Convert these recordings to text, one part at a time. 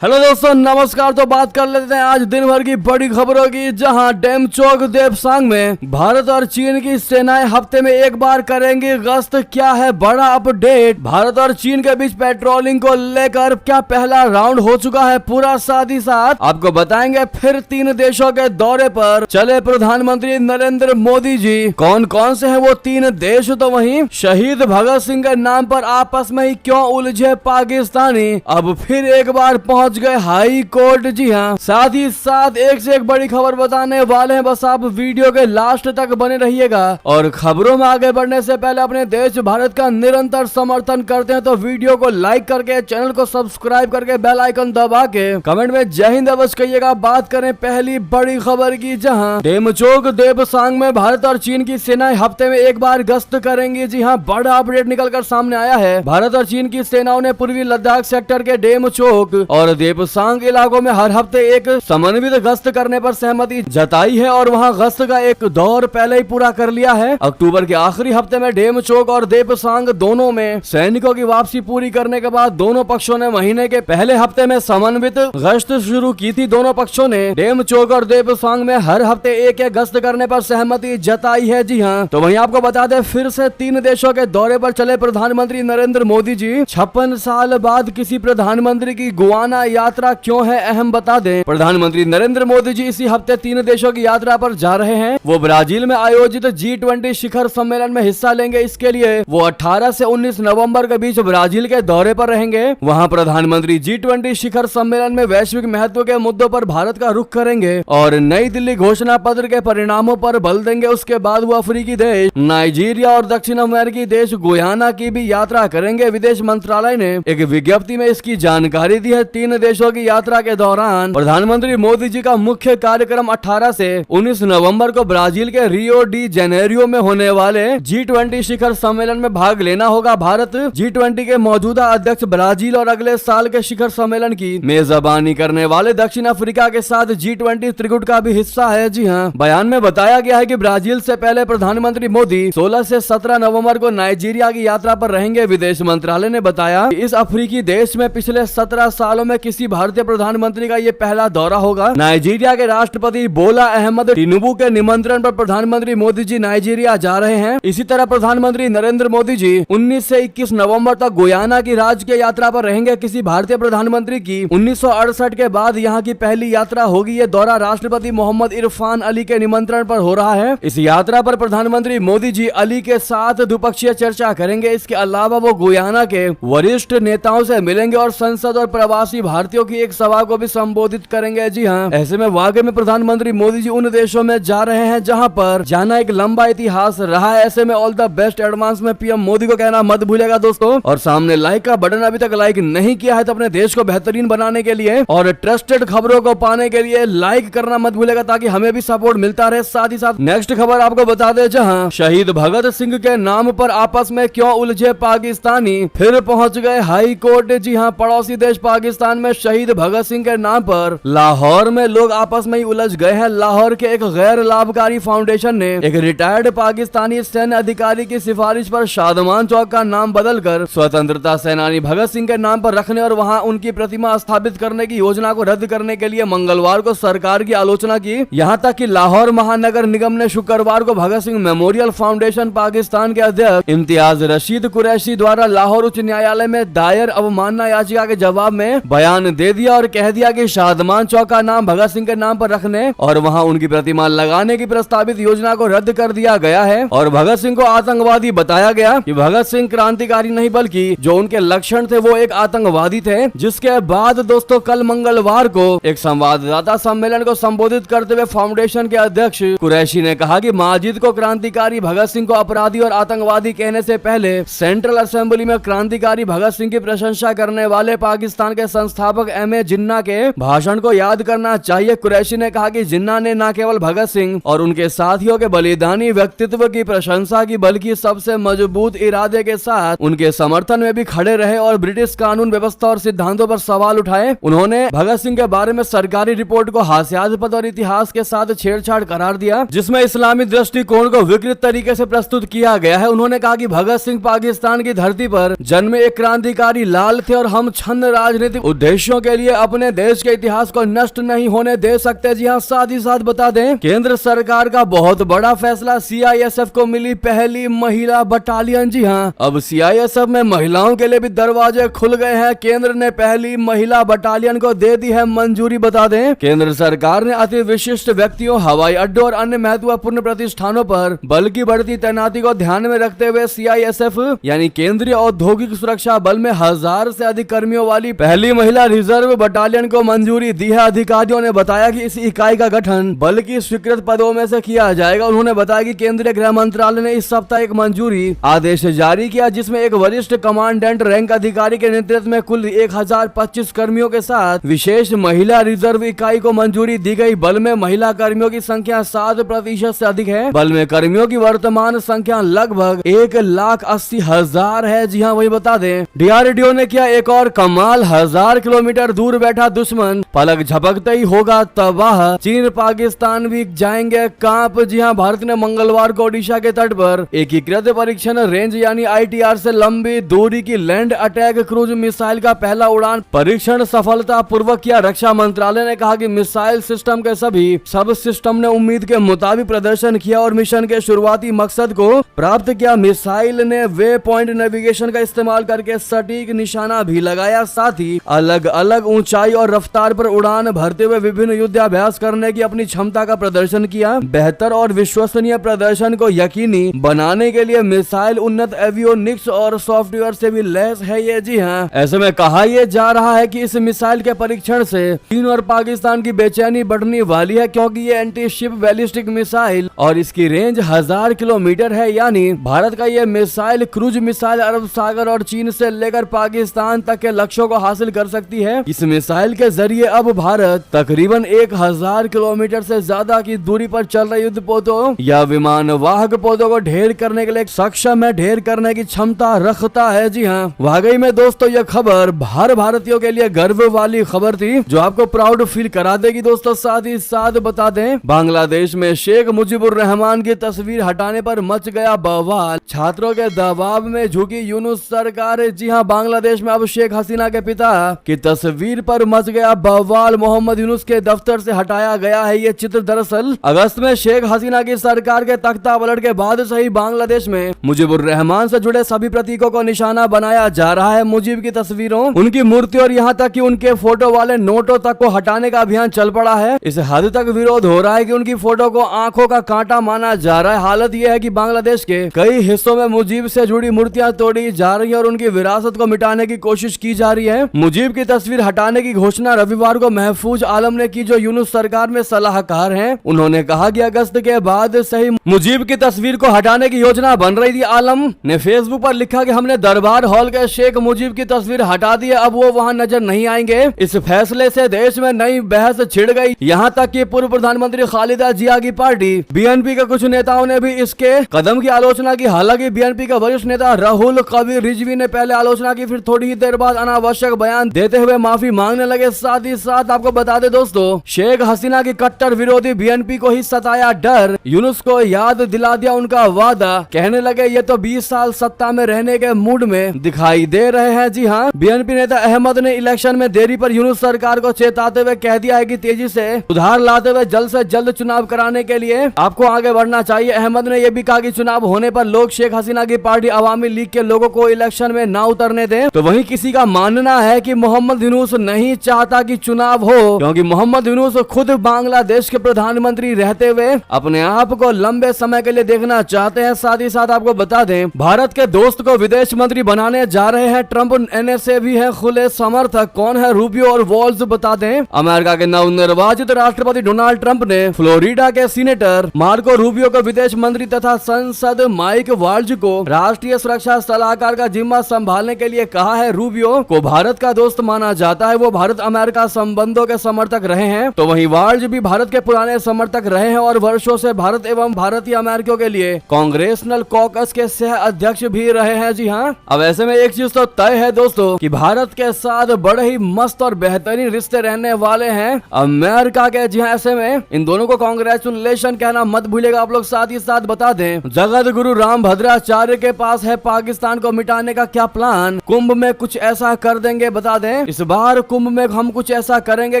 Hello दोस्तों, नमस्कार। तो बात कर लेते हैं आज दिन भर की बड़ी खबरों की, जहां डेमचोक देपसांग में भारत और चीन की सेनाएं हफ्ते में एक बार करेंगी गश्त। क्या है बड़ा अपडेट? भारत और चीन के बीच पेट्रोलिंग को लेकर क्या पहला राउंड हो चुका है पूरा? साथ ही साथ आपको बताएंगे फिर 3 देशों के दौरे पर चले प्रधानमंत्री नरेंद्र मोदी जी। कौन कौन से हैं वो 3 देश? तो वहीं शहीद भगत सिंह के नाम पर आपस में ही क्यों उलझे पाकिस्तानी, अब फिर एक बार पहुंच गए हाई कोर्ट। जी हाँ, साथ ही साथ एक से एक बड़ी खबर बताने वाले हैं, बस आप वीडियो के लास्ट तक बने रहिएगा। और खबरों में आगे बढ़ने से पहले अपने देश भारत का निरंतर समर्थन करते हैं तो वीडियो को लाइक करके, चैनल को सब्सक्राइब करके, बेल आइकन दबा के कमेंट में जय हिंद अवश्य कहिएगा। बात करें पहली बड़ी खबर की, जहां डेमचोक देपसांग में भारत और चीन की सेनाएं हफ्ते में एक बार गश्त करेंगी। जी हाँ, बड़ा अपडेट निकलकर सामने आया है। भारत और चीन की सेनाओं ने पूर्वी लद्दाख सेक्टर के डेमचोक और देपसांग इलाकों में हर हफ्ते एक समन्वित गश्त करने पर सहमति जताई है और वहां गश्त का एक दौर पहले ही पूरा कर लिया है। अक्टूबर के आखिरी हफ्ते में डेमचोक और देपसांग दोनों में सैनिकों की वापसी पूरी करने के बाद दोनों पक्षों ने महीने के पहले हफ्ते में समन्वित गश्त शुरू की थी। दोनों पक्षों ने डेमचोक और देपसांग में हर हफ्ते एक एक गश्त करने पर सहमति जताई है। जी हाँ, तो वहीं आपको बता दें फिर से 3 देशों के दौरे पर चले प्रधानमंत्री नरेंद्र मोदी जी। 56 साल बाद किसी प्रधानमंत्री की गुआना यात्रा क्यों है अहम, बता दें। प्रधानमंत्री नरेंद्र मोदी जी इसी हफ्ते 3 देशों की यात्रा पर जा रहे हैं। वो ब्राजील में आयोजित G20 शिखर सम्मेलन में हिस्सा लेंगे। इसके लिए वो 18 से 19 नवंबर के बीच ब्राजील के दौरे पर रहेंगे। वहां प्रधानमंत्री G20 शिखर सम्मेलन में वैश्विक महत्व के मुद्दों पर भारत का रुख करेंगे और नई दिल्ली घोषणा पत्र के परिणामों पर बल देंगे। उसके बाद वो अफ्रीकी देश नाइजीरिया और दक्षिण अमेरिकी देश गुयाना की भी यात्रा करेंगे। विदेश मंत्रालय ने एक विज्ञप्ति में इसकी जानकारी दी है। 3 देशों की यात्रा के दौरान प्रधानमंत्री मोदी जी का मुख्य कार्यक्रम 18 से 19 नवंबर को ब्राजील के रियो डी जेनेरियो में होने वाले G20 शिखर सम्मेलन में भाग लेना होगा। भारत G20 के मौजूदा अध्यक्ष ब्राजील और अगले साल के शिखर सम्मेलन की मेजबानी करने वाले दक्षिण अफ्रीका के साथ G20 त्रिगुट का भी हिस्सा है। जी हाँ, बयान में बताया गया है कि ब्राजील से पहले प्रधानमंत्री मोदी 16 से 17 नवंबर को नाइजीरिया की यात्रा पर रहेंगे। विदेश मंत्रालय ने बताया कि इस अफ्रीकी देश में पिछले 17 सालों में किसी भारतीय प्रधानमंत्री का ये पहला दौरा होगा। नाइजीरिया के राष्ट्रपति बोला अहमद टिनुबू के निमंत्रण पर प्रधानमंत्री मोदी जी नाइजीरिया जा रहे हैं। इसी तरह प्रधानमंत्री नरेंद्र मोदी जी 19 से 21 नवंबर तक गुयाना की राजकीय यात्रा पर रहेंगे। किसी भारतीय प्रधानमंत्री की 1968 के बाद यहाँ की पहली यात्रा होगी। ये दौरा राष्ट्रपति मोहम्मद इरफान अली के निमंत्रण पर हो रहा है। इस यात्रा पर प्रधानमंत्री मोदी जी अली के साथ द्विपक्षीय चर्चा करेंगे। इसके अलावा वो गुयाना के वरिष्ठ नेताओं से मिलेंगे और संसद और प्रवासी भारतीयों की एक सभा को भी संबोधित करेंगे। जी हाँ, ऐसे में वाकई में प्रधानमंत्री मोदी जी उन देशों में जा रहे हैं जहां पर जाना एक लंबा इतिहास रहा है। ऐसे में ऑल द बेस्ट एडवांस में पीएम मोदी को कहना मत भूलेगा दोस्तों। और सामने लाइक का बटन अभी तक लाइक नहीं किया है तो अपने देश को बेहतरीन बनाने के लिए और ट्रस्टेड खबरों को पाने के लिए लाइक करना मत भूलेगा ताकि हमें भी सपोर्ट मिलता रहे। साथ ही साथ नेक्स्ट खबर आपको बता दे, जहां शहीद भगत सिंह के नाम पर आपस में क्यों उलझे पाकिस्तानी, फिर पहुंच गए हाई कोर्ट। जी हाँ, पड़ोसी देश पाकिस्तान में शहीद भगत सिंह के नाम पर लाहौर में लोग आपस में ही उलझ गए हैं। लाहौर के एक गैर लाभकारी फाउंडेशन ने एक रिटायर्ड पाकिस्तानी सैन्य अधिकारी की सिफारिश पर शादमान चौक का नाम बदलकर स्वतंत्रता सेनानी भगत सिंह के नाम पर रखने और वहां उनकी प्रतिमा स्थापित करने की योजना को रद्द करने के लिए मंगलवार को सरकार की आलोचना की। यहां तक कि लाहौर महानगर निगम ने शुक्रवार को भगत सिंह मेमोरियल फाउंडेशन पाकिस्तान के अध्यक्ष इम्तियाज रशीद कुरैशी द्वारा लाहौर उच्च न्यायालय में दायर अवमानना याचिका के जवाब में बयान दे दिया और कह दिया कि शादमान चौक का नाम भगत सिंह के नाम पर रखने और वहां उनकी प्रतिमा लगाने की प्रस्तावित योजना को रद्द कर दिया गया है। और भगत सिंह को आतंकवादी बताया गया कि भगत सिंह क्रांतिकारी नहीं बल्कि जो उनके लक्षण थे वो एक आतंकवादी थे। जिसके बाद दोस्तों कल मंगलवार को एक संवाददाता सम्मेलन को संबोधित करते हुए फाउंडेशन के अध्यक्ष कुरैशी ने कहा कि माजिद को क्रांतिकारी, भगत सिंह को अपराधी और आतंकवादी कहने से पहले सेंट्रल असेंबली में क्रांतिकारी भगत सिंह की प्रशंसा करने वाले पाकिस्तान के संस्थापक एम.ए. जिन्ना के भाषण को याद करना चाहिए। कुरैशी ने कहा कि जिन्ना ने न केवल भगत सिंह और उनके साथियों के बलिदानी व्यक्तित्व की प्रशंसा की बल्कि सबसे मजबूत इरादे के साथ उनके समर्थन में भी खड़े रहे और ब्रिटिश कानून व्यवस्था और सिद्धांतों पर सवाल उठाए। उन्होंने भगत सिंह के बारे में सरकारी रिपोर्ट को हास्यास्पद और इतिहास के साथ छेड़छाड़ करार दिया जिसमें इस्लामी दृष्टिकोण को विकृत तरीके से प्रस्तुत किया गया है। उन्होंने कहा कि भगत सिंह पाकिस्तान की धरती पर जन्मे एक क्रांतिकारी लाल थे और हम छंद राजनीतिक उद्देश्य उद्देश्यों के लिए अपने देश के इतिहास को नष्ट नहीं होने दे सकते। जी हाँ, साथ ही साथ बता दें, केंद्र सरकार का बहुत बड़ा फैसला, सीआईएसएफ को मिली पहली महिला बटालियन। जी हाँ, अब सीआईएसएफ में महिलाओं के लिए भी दरवाजे खुल गए हैं। केंद्र ने पहली महिला बटालियन को दे दी है मंजूरी। बता दें, केंद्र सरकार ने अति विशिष्ट व्यक्तियों, हवाई अड्डों और अन्य महत्वपूर्ण प्रतिष्ठानों पर बल की बढ़ती तैनाती को ध्यान में रखते हुए सीआईएसएफ यानी केंद्रीय औद्योगिक सुरक्षा बल में 1000 से अधिक कर्मियों वाली पहली महिला रिजर्व बटालियन को मंजूरी दी है। अधिकारियों ने बताया कि इस इकाई का गठन बल की स्वीकृत पदों में से किया जाएगा। उन्होंने बताया कि केंद्रीय गृह मंत्रालय ने इस सप्ताह एक मंजूरी आदेश जारी किया, जिसमें एक वरिष्ठ कमांडेंट रैंक अधिकारी के नेतृत्व में कुल 1025 कर्मियों के साथ विशेष महिला रिजर्व इकाई को मंजूरी दी गई। बल में महिला कर्मियों की संख्या 7% से अधिक है। बल में कर्मियों की वर्तमान संख्या लगभग 1,80,000 है। जी हाँ, वही बता दें, डीआरडीओ ने किया एक और कमाल, 1000 किलोमीटर दूर बैठा दुश्मन पलक झपकते ही होगा तबाह, चीन पाकिस्तान भी जाएंगे कांप। जी हाँ, भारत ने मंगलवार को ओडिशा के तट पर एकीकृत परीक्षण रेंज यानी आईटीआर से लंबी दूरी की लैंड अटैक क्रूज मिसाइल का पहला उड़ान परीक्षण सफलता पूर्वक किया। रक्षा मंत्रालय ने कहा कि मिसाइल सिस्टम के सभी सब सिस्टम ने उम्मीद के मुताबिक प्रदर्शन किया और मिशन के शुरुआती मकसद को प्राप्त किया। मिसाइल ने वे पॉइंट नेविगेशन का इस्तेमाल करके सटीक निशाना भी लगाया, साथ ही अलग अलग ऊंचाई और रफ्तार पर उड़ान भरते हुए विभिन्न युद्धाभ्यास करने की अपनी क्षमता का प्रदर्शन किया। बेहतर और विश्वसनीय प्रदर्शन को यकीनी बनाने के लिए मिसाइल उन्नत एवियोनिक्स और सॉफ्टवेयर से भी लैस है ये। जी हाँ, ऐसे में कहा यह जा रहा है कि इस मिसाइल के परीक्षण से चीन और पाकिस्तान की बेचैनी बढ़ने वाली है, क्योंकि ये एंटी शिप बैलिस्टिक मिसाइल और इसकी रेंज 1000 किलोमीटर है। यानी भारत का ये मिसाइल क्रूज मिसाइल अरब सागर और चीन से लेकर पाकिस्तान तक के लक्ष्यों को हासिल कर सकती है। इस मिसाइल के जरिए अब भारत तकरीबन 1000 किलोमीटर से ज्यादा की दूरी पर चल रहे युद्ध पोतों या विमान वाहक पोतों को ढेर करने के लिए सक्षम है, ढेर करने की क्षमता रखता है। जी हाँ, वाकई में दोस्तों यह खबर हर भारतीयों के लिए गर्व वाली खबर थी, जो आपको प्राउड फील करा देगी। दोस्तों साथ ही साथ बता दें, बांग्लादेश में शेख मुजीबुर रहमान की तस्वीर हटाने पर मच गया बवाल, छात्रों के दबाव में झुकी यूनुस सरकार। जी हाँ, बांग्लादेश में अब शेख हसीना के पिता की तस्वीर पर मच गया बवाल, मोहम्मद यूनुस के दफ्तर से हटाया गया है ये चित्र। दरअसल अगस्त में शेख हसीना की सरकार के तख्ता पलट के बाद से ही बांग्लादेश में मुजीबुर रहमान से जुड़े सभी प्रतीकों को निशाना बनाया जा रहा है। मुजीब की तस्वीरों, उनकी मूर्ति और यहाँ तक कि उनके फोटो वाले नोटों तक को हटाने का अभियान चल पड़ा है। इस हद तक विरोध हो रहा है कि उनकी फोटो को आंखों का कांटा माना जा रहा है। हालत यह है कि बांग्लादेश के कई हिस्सों में मुजीब से जुड़ी मूर्तियां तोड़ी जा रही है और उनकी विरासत को मिटाने की कोशिश की जा रही है। मुजीब की तस्वीर हटाने की घोषणा रविवार को महफूज आलम ने की, जो यूनुस सरकार में सलाहकार हैं। उन्होंने कहा कि अगस्त के बाद से ही मुजीब की तस्वीर को हटाने की योजना बन रही थी। आलम ने फेसबुक पर लिखा कि हमने दरबार हॉल के शेख मुजीब की तस्वीर हटा दी है, अब वो वहाँ नजर नहीं आएंगे। इस फैसले से देश में नई बहस छिड़ गई, यहाँ तक कि पूर्व प्रधानमंत्री खालिदा जिया की पार्टी बीएनपी के कुछ नेताओं ने भी इसके कदम की आलोचना की। हालांकि बीएनपी का वरिष्ठ नेता राहुल कबीर रिजवी ने पहले आलोचना की, फिर थोड़ी ही देर बाद अनावश्यक बयान देते हुए माफी मांगने लगे। साथ ही साथ आपको बता दें दोस्तों, शेख हसीना की कट्टर विरोधी बीएनपी को ही सताया डर, यूनुस को याद दिला दिया उनका वादा। कहने लगे ये तो 20 साल सत्ता में रहने के मूड में दिखाई दे रहे हैं। जी हाँ, बीएनपी नेता अहमद ने इलेक्शन में देरी पर यूनुस सरकार को चेताते हुए कह दिया है कि तेजी से सुधार लाते हुए जल्द से जल्द चुनाव कराने के लिए आपको आगे बढ़ना चाहिए। अहमद ने यह भी कहा कि चुनाव होने पर लोग शेख हसीना की पार्टी अवामी लीग के लोगों को इलेक्शन में ना उतरने दें। तो वहीं किसी का मानना है कि मोहम्मद यूनुस नहीं चाहता कि चुनाव हो, क्योंकि मोहम्मद यूनुस खुद बांग्लादेश के प्रधानमंत्री रहते हुए अपने आप को लंबे समय के लिए देखना चाहते हैं। साथ ही साथ आपको बता दें, भारत के दोस्त को विदेश मंत्री बनाने जा रहे हैं ट्रंप। एनएसए भी है खुले समर्थक। कौन है रूबियो और वॉल्स, बता दें, अमेरिका के नवनिर्वाचित राष्ट्रपति डोनाल्ड ट्रंप ने फ्लोरिडा के सीनेटर मार्को रूबियो को विदेश मंत्री तथा सांसद माइक वाल्ज को राष्ट्रीय सुरक्षा सलाहकार का जिम्मा संभालने के लिए कहा है। रूबियो को भारत का दोस्त माना जाता है, वो भारत अमेरिका संबंधों के समर्थक रहे हैं, तो वहीं वाल्ज भी भारत के पुराने समर्थक रहे हैं और वर्षों से भारत एवं भारतीय अमेरिकियों के लिए कांग्रेसनल कॉकस के सह अध्यक्ष भी रहे हैं। जी हाँ, अब ऐसे में एक चीज तो तय है दोस्तों कि भारत के साथ बड़े ही मस्त और बेहतरीन रिश्ते रहने वाले हैं अमेरिका के। जी हाँ, ऐसे में इन दोनों को कांग्रेचुलेशन कहना मत भूलिएगा आप लोग। साथ ही साथ बता दें, जगत गुरु राम भद्राचार्य के पास है पाकिस्तान को मिटाने का क्या प्लान, कुंभ में कुछ ऐसा कर देंगे, बता दें। इस बार कुंभ में हम कुछ ऐसा करेंगे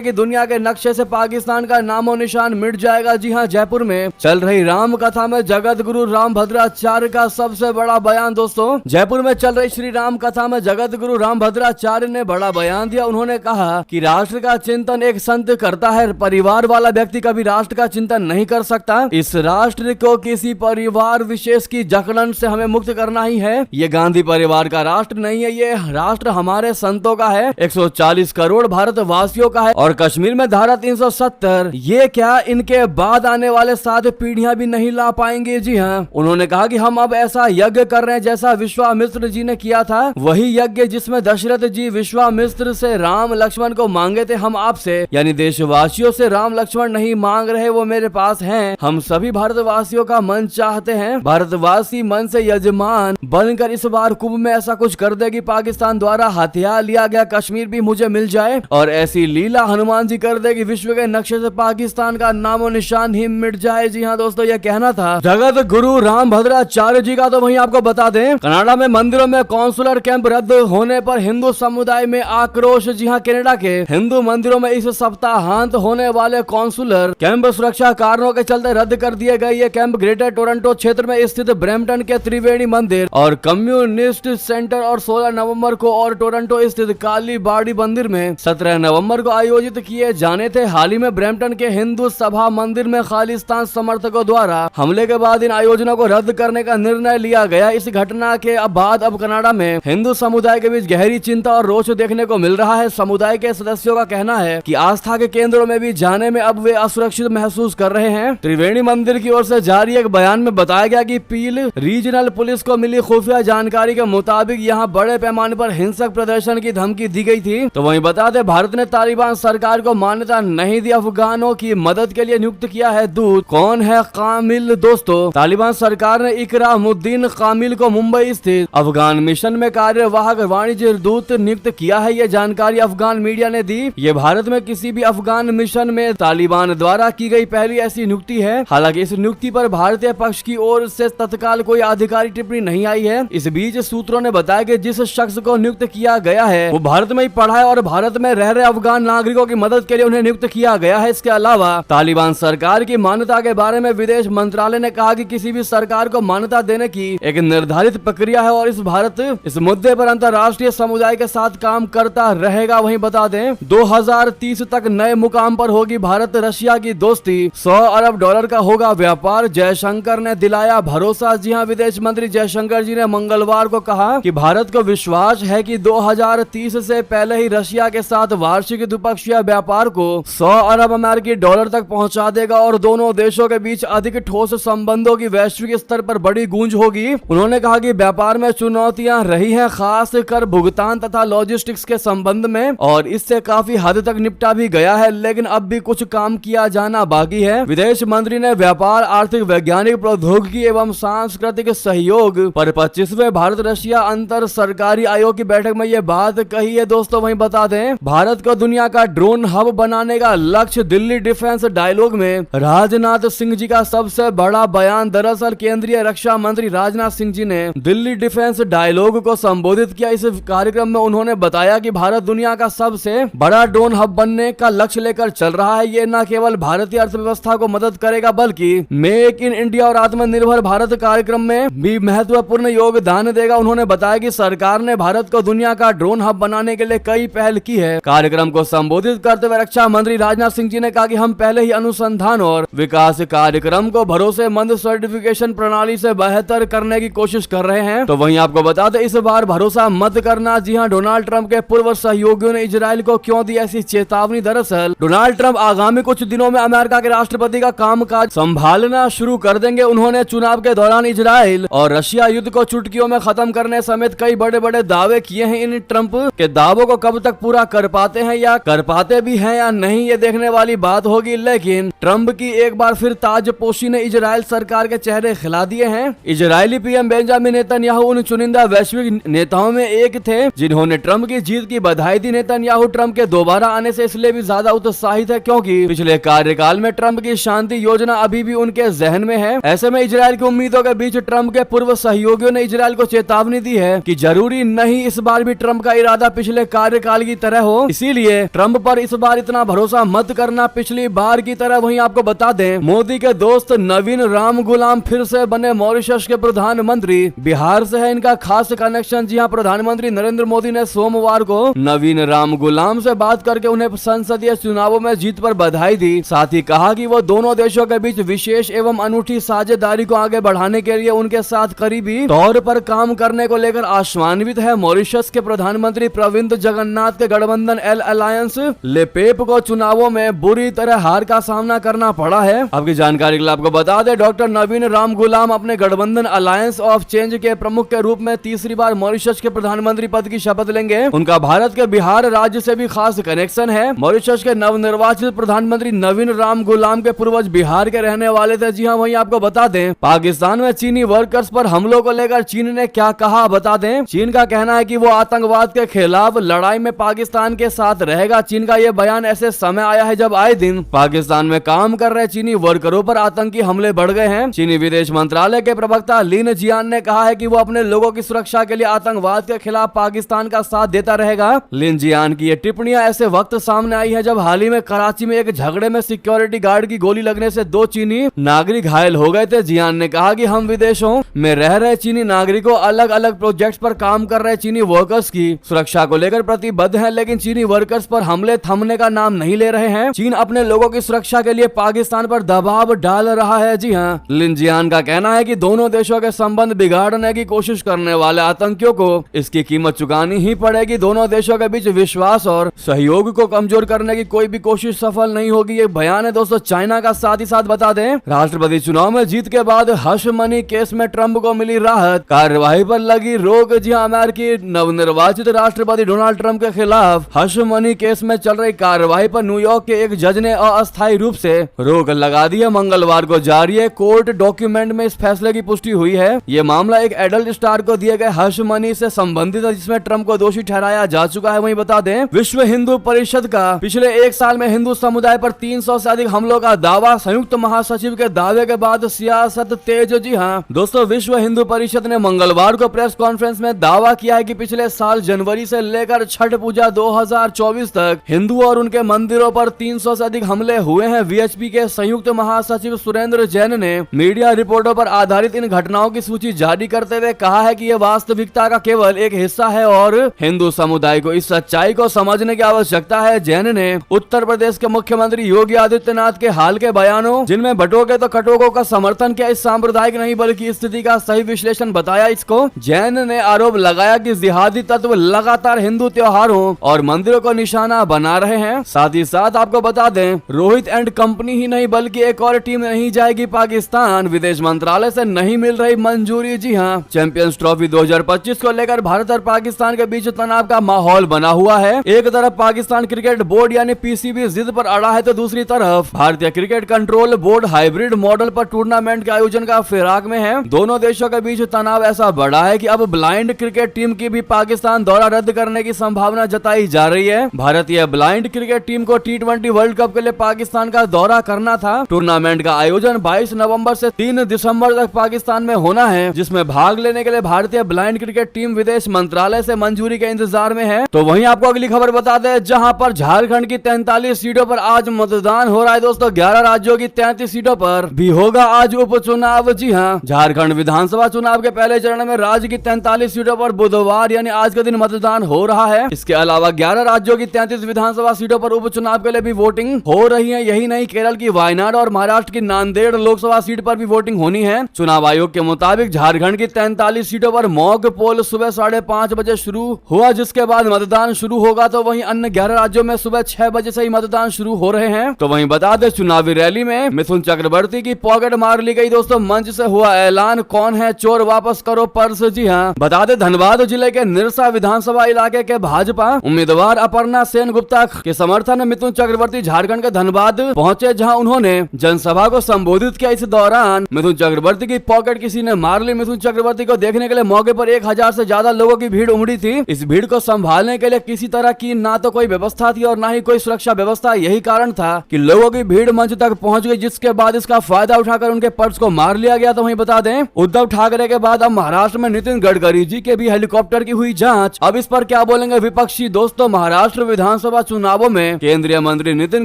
कि दुनिया के नक्शे से पाकिस्तान का नामो निशान मिट जाएगा। जी हाँ, जयपुर में चल रही राम कथा में जगत गुरु रामभद्राचार्य का सबसे बड़ा बयान। दोस्तों, जयपुर में चल रही श्री राम कथा में जगत गुरु रामभद्राचार्य ने बड़ा बयान दिया। उन्होंने कहा कि राष्ट्र का चिंतन एक संत करता है, परिवार वाला व्यक्ति कभी राष्ट्र का चिंतन नहीं कर सकता। इस राष्ट्र को किसी परिवार विशेष की जकड़न से हमें मुक्त करना ही है। ये गांधी परिवार का राष्ट्र नहीं है, ये राष्ट्र हमारे संतों का है, 140 करोड़ भारतवासियों का है। और कश्मीर में धारा 370 ये क्या इनके बाद आने वाले 7 पीढ़ियां भी नहीं ला पाएंगे। जी हाँ, उन्होंने कहा कि हम अब ऐसा यज्ञ कर रहे हैं जैसा विश्वामित्र जी ने किया था, वही यज्ञ जिसमें दशरथ जी विश्वामित्र से राम लक्ष्मण को मांगे थे। हम आपसे यानी देशवासियों से राम लक्ष्मण नहीं मांग रहे, वो मेरे पास हैं। हम सभी भारतवासियों का मन चाहते हैं, भारतवासी मन से यजमान बनकर इस बार कुंभ में ऐसा कुछ कर दे कि पाकिस्तान द्वारा हथिया लिया गया कश्मीर भी मुझे मिल जाए, और ऐसी लीला हनुमान जी कर दे कि विश्व के नक्शे से पाकिस्तान का नामो निशान ही मिट जाए। जी हाँ दोस्तों, यह कहना था जगत गुरु रामभद्राचार्य जी का। तो वहीं आपको बता दें, कनाडा में मंदिरों में कॉन्सुलर कैंप रद्द होने पर हिंदू समुदाय में आक्रोश। जी हाँ, कनाडा के हिंदू मंदिरों में इस सप्ताहांत होने वाले कॉन्सुलर कैंप सुरक्षा कारणों के चलते रद्द कर दिए गए। ये कैंप ग्रेटर टोरंटो क्षेत्र में स्थित ब्रैम्पटन के त्रिवेणी मंदिर और कम्युनिस्ट सेंटर और 16 नवंबर को और टोरंटो स्थित काली बाड़ी मंदिर में 17 नवंबर को आयोजित किए जाने थे। हाल ही में ब्रैम्पटन के हिंदू सभा मंदिर में खालिस्तान समर्थकों द्वारा हमले के बाद इन आयोजनों को रद्द करने का निर्णय लिया गया। इस घटना के बाद अब कनाडा में हिंदू समुदाय के बीच गहरी चिंता और रोष देखने को मिल रहा है। समुदाय के सदस्यों का कहना है कि आस्था के केंद्रों में भी जाने में अब वे असुरक्षित महसूस कर रहे हैं। त्रिवेणी मंदिर की ओर से जारी एक बयान में बताया गया कि पील रीजनल पुलिस को मिली खुफिया जानकारी के मुताबिक यहां बड़े पैमाने पर हिंसक प्रदर्शन की धमकी दी गई थी। तो वहीं बता दें, भारत ने तालिबान सरकार को मान्यता नहीं दी, अफगानों की मदद के लिए नियुक्त किया है दूत। कौन है कामिल? दोस्तों, तालिबान सरकार ने इकरामुद्दीन कामिल को मुंबई स्थित अफगान मिशन में कार्यवाहक वाणिज्य दूत नियुक्त किया है। ये जानकारी अफगान मीडिया ने दी। ये भारत में किसी भी अफगान मिशन में तालिबान द्वारा की गई पहली ऐसी नियुक्ति है। हालांकि इस नियुक्ति पर भारतीय पक्ष की ओर से तत्काल कोई आधिकारिक टिप्पणी नहीं आई है। इस बीच सूत्रों ने बताया कि जिस शख्स को नियुक्त किया गया है वो भारत में ही पढ़ा है और भारत में रह रहे अफगान नागरिकों की मदद के लिए उन्हें नियुक्त किया गया है। इसके अलावा तालिबान सरकार की मान्यता के बारे में विदेश मंत्रालय ने कहा कि किसी भी सरकार को मान्यता देने की एक निर्धारित प्रक्रिया है और भारत इस मुद्दे पर अंतर्राष्ट्रीय समुदाय के साथ काम करता रहेगा। वहीं बता दें, 2030 तक नए मुकाम पर होगी भारत रशिया की दोस्ती, $100 अरब का होगा व्यापार, जयशंकर ने दिलाया भरोसा। जी हां, विदेश मंत्री जयशंकर जी ने मंगलवार को कहा कि भारत को विश्वास है कि 2030 से पहले ही रशिया के साथ वार्षिक द्विपक्षीय व्यापार को $100 अरब अमेरिकी डॉलर तक पहुंचा देगा और दोनों देशों के बीच अधिक ठोस संबंधों की वैश्विक स्तर पर बड़ी गूंज होगी। उन्होंने कहा कि व्यापार में चुनौतियां रही हैं, खास कर भुगतान तथा लॉजिस्टिक्स के संबंध में, और इससे काफी हद तक निपटा भी गया है, लेकिन अब भी कुछ काम किया जाना बाकी है। विदेश मंत्री ने व्यापार, आर्थिक, वैज्ञानिक, प्रौद्योगिकी एवं सांस्कृतिक सहयोग पर 25वें भारत रशिया अंतर सरकारी आयोग की बैठक में ये बात कही है। दोस्तों, वहीं बता दें, भारत को दुनिया का ड्रोन हब बनाने का लक्ष्य, दिल्ली डिफेंस डायलॉग में राजनाथ सिंह जी का सबसे बड़ा बयान। दरअसल केंद्रीय रक्षा मंत्री राजनाथ सिंह जी ने दिल्ली डिफेंस डायलॉग को संबोधित किया। इस कार्यक्रम में उन्होंने बताया कि भारत दुनिया का सबसे बड़ा ड्रोन हब बनने का लक्ष्य लेकर चल रहा है। ये न केवल भारतीय अर्थव्यवस्था को मदद करेगा बल्कि मेक इन इंडिया और आत्मनिर्भर भारत कार्यक्रम में भी महत्वपूर्ण योगदान देगा। उन्होंने बताया कि सरकार ने भारत को दुनिया का ड्रोन हब बनाने के लिए कई पहल की है। कार्यक्रम को संबोधित करते हुए रक्षा मंत्री राजनाथ सिंह जी ने कहा कि हम पहले ही अनुसंधान और विकास कार्यक्रम को भरोसेमंद सर्टिफिकेशन प्रणाली से बेहतर करने की कोशिश कर रहे हैं। तो वहीं आपको बता दें, इस बार भरोसा मत करना। जी हां, डोनाल्ड ट्रंप के पूर्व सहयोगियों ने इजराइल को क्यों दी ऐसी चेतावनी? दरअसल डोनाल्ड ट्रंप आगामी कुछ दिनों में अमेरिका के राष्ट्रपति का कामकाज संभालना शुरू कर देंगे। उन्होंने चुनाव के दौरान इजराइल और रशिया युद्ध को चुटकियों में खत्म करने समेत कई बड़े बड़े दावे किए हैं। इन ट्रंप के दावों को कब तक पूरा कर पाते हैं या कर पाते भी हैं या नहीं, ये देखने वाली बात होगी। लेकिन ट्रंप की एक बार फिर ताजपोशी ने इजराइल सरकार के चेहरे खिला दिए हैं। इजरायली पीएम बेंजामिन नेतन्याहू उन चुनिंदा वैश्विक नेताओं में एक थे जिन्होंने ट्रंप की जीत की बधाई दी। नेतन्याहू ट्रंप के दोबारा आने से इसलिए भी ज्यादा उत्साहित है क्योंकि पिछले कार्यकाल में ट्रंप की शांति योजना अभी भी उनके जहन में है। ऐसे में इजराइल की उम्मीदों के बीच ट्रंप के पूर्व सहयोगियों ने इजराइल को चेतावनी दी है कि जरूरी नहीं इस बार भी ट्रंप का इरादा पिछले कार्यकाल की तरह हो, इसीलिए ट्रंप पर इस बार इतना भरोसा मत करना पिछली बार की तरह। वहीं आपको बता दें, मोदी के दोस्त नवीन राम गुलाम फिर से बने मॉरिशस के प्रधानमंत्री। बिहार से है इनका खास कनेक्शन। जी हां, प्रधानमंत्री नरेंद्र मोदी ने सोमवार को नवीन राम गुलाम से बात करके उन्हें संसदीय चुनावों में जीत पर बधाई दी। साथ ही कहा कि वो दोनों देशों के बीच विशेष एवं अनूठी साझेदारी को आगे बढ़ाने के लिए उनके साथ करीबी तौर पर काम करने को लेकर आश्वान्वित है। मॉरिशस के प्रधानमंत्री प्रविंद जगन्नाथ के गठबंधन एल अलायंस लेपेप को चुनावों में बुरी तरह हार का सामना करना पड़ा है। आपकी जानकारी के लिए आपको बता दें, डॉक्टर नवीन राम गुलाम अपने गठबंधन अलायंस ऑफ चेंज के प्रमुख के रूप में तीसरी बार मॉरिशस के प्रधानमंत्री पद की शपथ लेंगे। उनका भारत के बिहार राज्य से भी खास कनेक्शन है। मॉरिशस के नवनिर्वाचित प्रधानमंत्री नवीन राम गुलाम के पूर्वज बिहार के रहने वाले थे। जी हाँ, वहीं आपको बता दें, पाकिस्तान में चीनी वर्कर्स पर हमलों को लेकर चीन ने क्या कहा बता दें। चीन का कहना है कि वो आतंकवाद के खिलाफ लड़ाई में पाकिस्तान के साथ रहेगा। चीन का यह बयान ऐसे समय आया है जब आए दिन पाकिस्तान में काम कर रहे चीनी वर्करों पर आतंकी हमले बढ़ गए हैं। चीनी विदेश मंत्रालय के प्रवक्ता लिन जियान ने कहा है कि वो अपने लोगों की सुरक्षा के लिए आतंकवाद के खिलाफ पाकिस्तान का साथ देता रहेगा। लिन जियान की ये टिप्पणियां ऐसे वक्त सामने आई है जब हाल ही में कराची में एक झगड़े में सिक्योरिटी गार्ड की गोली लगने से 2 चीनी नागरिक घायल हो गए थे। जियान ने कहा कि हम विदेशों में रह रहे चीनी नागरिकों, अलग अलग प्रोजेक्ट्स पर काम कर रहे चीनी वर्कर्स की सुरक्षा को लेकर प्रतिबद्ध हैं, लेकिन चीनी वर्कर्स पर हमले थमने का नाम नहीं ले रहे हैं। चीन अपने लोगों की सुरक्षा के लिए पाकिस्तान पर दबाव डाल रहा है। जी हाँ, लिन जियान का कहना है कि दोनों देशों के संबंध बिगाड़ने की कोशिश करने वाले आतंकियों को इसकी कीमत चुकानी ही पड़ेगी। दोनों देशों के बीच विश्वास और सहयोग को कमजोर करने की कोई भी कोशिश सफल नहीं होगी। ये बयान है दोस्तों चाइना का। साथ ही साथ बता दें, राष्ट्रपति चुनाव में जीत के बाद हश मनी केस में ट्रंप को मिली राहत, कार्यवाही पर लगी रोक। जी हां, अमेरिकी नवनिर्वाचित राष्ट्रपति डोनाल्ड ट्रंप के खिलाफ हश मनी केस में चल रही कार्यवाही पर न्यूयॉर्क के एक जज ने अस्थायी रूप से रोक लगा दी है। मंगलवार को जारी है कोर्ट डॉक्यूमेंट में इस फैसले की पुष्टि हुई है। ये मामला एक एडल्ट स्टार को दिए गए हश मनी से संबंधित है, जिसमें ट्रंप को दोषी ठहराया जा चुका है। वहीं बता दें, विश्व हिंदू परिषद का पिछले एक साल में हिंदू समुदाय पर 300 से अधिक हमलों का दावा। संयुक्त महासचिव के दावे के बाद सियासत तेज। जी हाँ दोस्तों, विश्व हिंदू परिषद ने मंगलवार को प्रेस कॉन्फ्रेंस में दावा किया है कि पिछले साल जनवरी से लेकर छठ पूजा 2024 तक हिंदू और उनके मंदिरों पर 300 से अधिक हमले हुए हैं। वीएचपी के संयुक्त महासचिव सुरेंद्र जैन ने मीडिया रिपोर्टों पर आधारित इन घटनाओं की सूची जारी करते हुए कहा है कि यह वास्तविकता का केवल एक हिस्सा है और हिंदू समुदाय को इस सच्चाई को समझने की आवश्यकता है। जैन ने उत्तर प्रदेश के मुख्यमंत्री योगी आदित्यनाथ के हाल के बयानों, जिनमें बटोगे तो कटोगों का समर्थन किया, इस सांप्रदायिक नहीं बल्कि स्थिति का सही विश्लेषण बताया। इसको जैन ने आरोप लगाया कि जिहादी तत्व लगातार हिंदू त्योहारों और मंदिरों को निशाना बना रहे हैं। साथ ही साथ आपको बता दें, रोहित एंड कंपनी ही नहीं बल्कि एक और टीम नहीं जाएगी पाकिस्तान। विदेश मंत्रालय से नहीं मिल रही मंजूरी। जी हाँ, चैंपियंस ट्रॉफी 2025 को लेकर भारत और पाकिस्तान के बीच तनाव का माहौल बना हुआ है। एक तरफ पाकिस्तान क्रिकेट बोर्ड यानी पीसीबी जिद पर अड़ा है, तो दूसरी तरफ भारतीय cricket control board hybrid model पर टूर्नामेंट के आयोजन का फिराक में है। दोनों देशों के बीच तनाव ऐसा बढ़ा है कि अब ब्लाइंड क्रिकेट टीम की भी पाकिस्तान दौरा रद्द करने की संभावना जताई जा रही है। भारतीय ब्लाइंड क्रिकेट टीम को T20 वर्ल्ड कप के लिए पाकिस्तान का दौरा करना था। टूर्नामेंट का आयोजन 22 नवंबर से 3 दिसंबर तक पाकिस्तान में होना है, जिसमें भाग लेने के लिए भारतीय ब्लाइंड क्रिकेट टीम विदेश मंत्रालय से मंजूरी के इंतजार में है। तो वहीं आपको अगली खबर बता दें, जहां पर झारखंड की 43 सीटों पर आज मतदान हो रहा है। दोस्तों 11 राज्यों की 33 सीटों पर भी होगा आज उपचुनाव। जी हाँ, झारखंड विधानसभा चुनाव के पहले चरण में राज्य की 43 सीटों पर बुधवार यानी आज के दिन मतदान हो रहा है। इसके अलावा 11 राज्यों की 33 विधानसभा सीटों पर उपचुनाव के लिए भी वोटिंग हो रही है। यही नहीं, केरल की वायनाड और महाराष्ट्र की नांदेड़ लोकसभा सीट पर भी वोटिंग होनी है। चुनाव आयोग के मुताबिक झारखंड की 43 सीटों पर मॉक पोल सुबह 5:30 बजे शुरू हुआ, जिसके बाद मतदान शुरू होगा। तो वहीं अन्य 11 राज्यों में सुबह 6 बजे से ही मतदान शुरू हो रहे हैं। तो वहीं बता दें, चुनावी रैली में मिथुन चक्रवर्ती की पॉकेट मार ली गई। दोस्तों मंच से हुआ ऐलान, कौन है चोर वापस करो पर्स। जी हाँ, बता दें धनबाद जिले के निरसा विधानसभा इलाके के भाजपा उम्मीदवार अपर्णा सेन गुप्ता के समर्थन में मिथुन चक्रवर्ती झारखंड के धनबाद पहुंचे, जहां उन्होंने जनसभा को संबोधित किया। इस दौरान मिथुन चक्रवर्ती की पॉकेट किसी ने मार ली। मिथुन चक्रवर्ती को देखने के लिए मौके पर 1000 से ज्यादा लोगों की भीड़ उमड़ी थी। इस भीड़ को संभालने के लिए किसी तरह की ना तो कोई व्यवस्था थी और ना ही कोई सुरक्षा व्यवस्था। यही कारण था कि लोगों की भीड़ मंच तक पहुंच गई, जिसके बाद इसका फायदा उठाकर उनके पर्स को मार लिया गया। तो वहीं बता दें, उद्धव ठाकरे के बाद अब महाराष्ट्र में नितिन गडकरी जी के भी हेलीकॉप्टर की हुई जांच। अब इस पर क्या बोलेंगे विपक्षी दोस्तों। महाराष्ट्र विधानसभा चुनावों में केंद्रीय मंत्री नितिन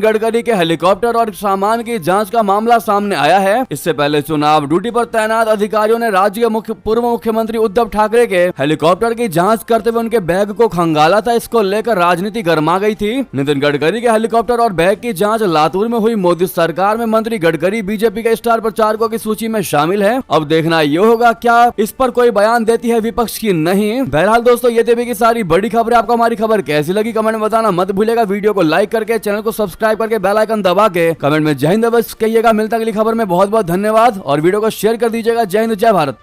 गडकरी के हेलीकॉप्टर और सामान की जांच का मामला सामने आया है। इससे पहले चुनाव ड्यूटी पर तैनात अधिकारियों ने राज्य के पूर्व मुख्यमंत्री उद्धव ठाकरे के हेलीकॉप्टर की जांच करते हुए उनके बैग को खंगाला था। इसको लेकर राजनीति गर्मा गई थी। नितिन गडकरी के हेलीकॉप्टर और बैग की जांच लातूर में हुई। मोदी सरकार में मंत्री गडकरी बीजेपी के स्टार प्रचारकों की सूची में शामिल है। अब देखना ये होगा क्या इस पर कोई बयान देती है विपक्ष की नहीं। बहरहाल दोस्तों, ये देवी की सारी बड़ी खबरें। आपको हमारी खबर कैसी लगी कमेंट में बताना मत भूलिएगा। वीडियो को लाइक करके चैनल को सब्सक्राइब करके बेल आइकन दबा के कमेंट में जय हिंद बस कहिएगा। मिलता अगली खबर में। बहुत बहुत धन्यवाद और वीडियो को शेयर कर दीजिएगा। जय हिंद, जय भारत।